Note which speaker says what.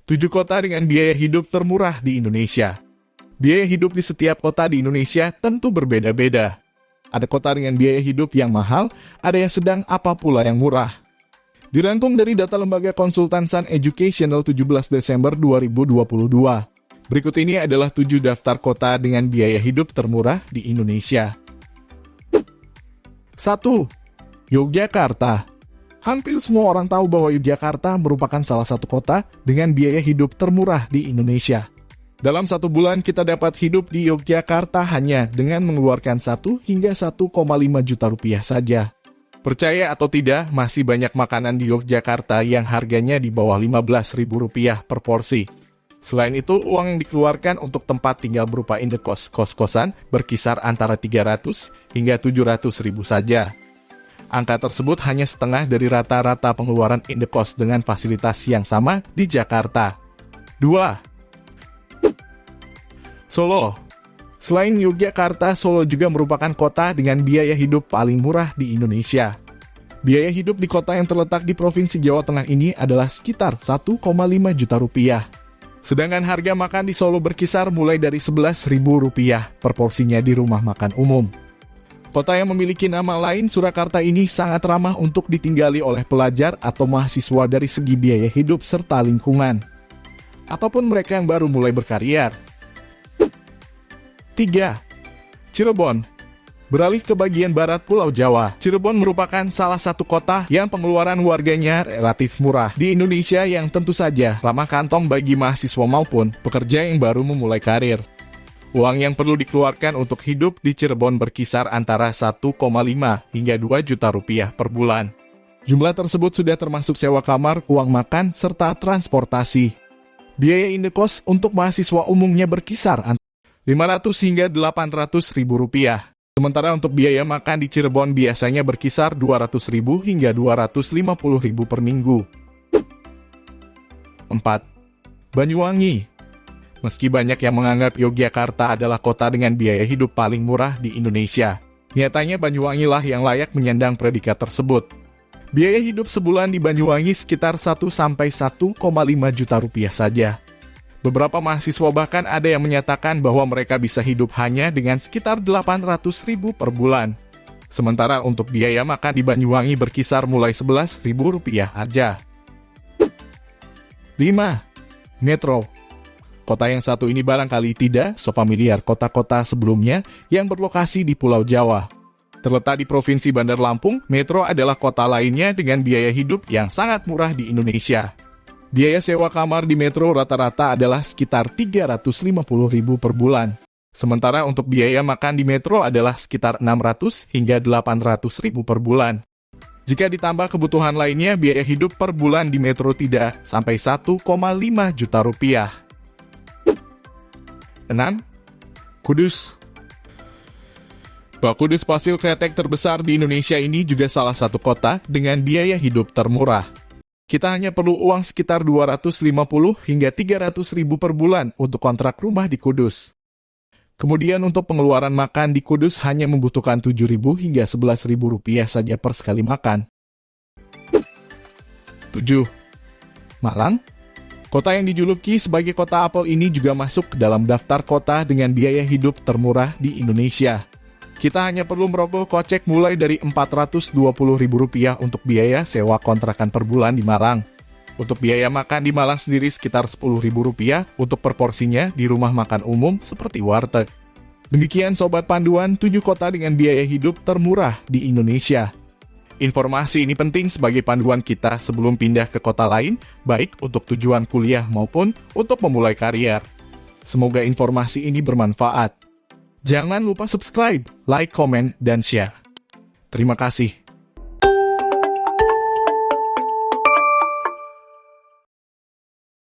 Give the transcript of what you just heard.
Speaker 1: 7 kota dengan biaya hidup termurah di Indonesia. Biaya hidup di setiap kota di Indonesia tentu berbeda-beda. Ada kota dengan biaya hidup yang mahal, ada yang sedang, apa pula yang murah. Dirangkum dari data lembaga konsultan Sun Educational 17 Desember 2022. Berikut ini adalah 7 daftar kota dengan biaya hidup termurah di Indonesia. 1. Yogyakarta. Hampir semua orang tahu bahwa Yogyakarta merupakan salah satu kota dengan biaya hidup termurah di Indonesia. Dalam 1 bulan kita dapat hidup di Yogyakarta hanya dengan mengeluarkan 1 hingga 1,5 juta rupiah saja. Percaya atau tidak, masih banyak makanan di Yogyakarta yang harganya di bawah Rp15.000 per porsi. Selain itu, uang yang dikeluarkan untuk tempat tinggal berupa indekos kos-kosan berkisar antara 300 hingga 700 ribu saja. Angka tersebut hanya setengah dari rata-rata pengeluaran indekos dengan fasilitas yang sama di Jakarta. 2. Solo. Selain Yogyakarta, Solo juga merupakan kota dengan biaya hidup paling murah di Indonesia. Biaya hidup di kota yang terletak di Provinsi Jawa Tengah ini adalah sekitar 1,5 juta rupiah. Sedangkan harga makan di Solo berkisar mulai dari Rp11.000 per porsinya di rumah makan umum. Kota yang memiliki nama lain, Surakarta ini sangat ramah untuk ditinggali oleh pelajar atau mahasiswa dari segi biaya hidup serta lingkungan. Ataupun mereka yang baru mulai berkarir. 3. Cirebon. Beralih ke bagian barat Pulau Jawa, Cirebon merupakan salah satu kota yang pengeluaran warganya relatif murah di Indonesia yang tentu saja ramah kantong bagi mahasiswa maupun pekerja yang baru memulai karir. Uang yang perlu dikeluarkan untuk hidup di Cirebon berkisar antara 1,5 hingga 2 juta rupiah per bulan. Jumlah tersebut sudah termasuk sewa kamar, uang makan, serta transportasi. Biaya indekos untuk mahasiswa umumnya berkisar antara 500 hingga 800 ribu rupiah. Sementara untuk biaya makan di Cirebon biasanya berkisar 200 ribu hingga 250 ribu per minggu. 4. Banyuwangi. Meski banyak yang menganggap Yogyakarta adalah kota dengan biaya hidup paling murah di Indonesia, nyatanya Banyuwangi lah yang layak menyandang predikat tersebut. Biaya hidup sebulan di Banyuwangi sekitar 1-1,5 juta rupiah saja. Beberapa mahasiswa bahkan ada yang menyatakan bahwa mereka bisa hidup hanya dengan sekitar 800 ribu per bulan. Sementara untuk biaya makan di Banyuwangi berkisar mulai 11 ribu rupiah aja. 5. Metro. Kota yang satu ini barangkali tidak sefamiliar kota-kota sebelumnya yang berlokasi di Pulau Jawa. Terletak di Provinsi Bandar Lampung, Metro adalah kota lainnya dengan biaya hidup yang sangat murah di Indonesia. Biaya sewa kamar di Metro rata-rata adalah sekitar 350 ribu per bulan. Sementara untuk biaya makan di Metro adalah sekitar 600 hingga 800 ribu per bulan. Jika ditambah kebutuhan lainnya, biaya hidup per bulan di Metro tidak sampai 1,5 juta rupiah. 6. Kudus. Kudus, Fasil Kretek terbesar di Indonesia ini juga salah satu kota dengan biaya hidup termurah. Kita hanya perlu uang sekitar 250 hingga 300 ribu per bulan untuk kontrak rumah di Kudus. Kemudian untuk pengeluaran makan di Kudus hanya membutuhkan 7 ribu hingga 11 ribu rupiah saja per sekali makan. 7. Malang. Kota yang dijuluki sebagai kota apel ini juga masuk ke dalam daftar kota dengan biaya hidup termurah di Indonesia. Kita hanya perlu merogoh kocek mulai dari Rp420.000 untuk biaya sewa kontrakan per bulan di Malang. Untuk biaya makan di Malang sendiri sekitar Rp10.000 untuk per porsinya di rumah makan umum seperti warteg. Demikian Sobat Panduan 7 kota dengan biaya hidup termurah di Indonesia. Informasi ini penting sebagai panduan kita sebelum pindah ke kota lain, baik untuk tujuan kuliah maupun untuk memulai karier. Semoga informasi ini bermanfaat. Jangan lupa subscribe, like, komen, dan share. Terima kasih.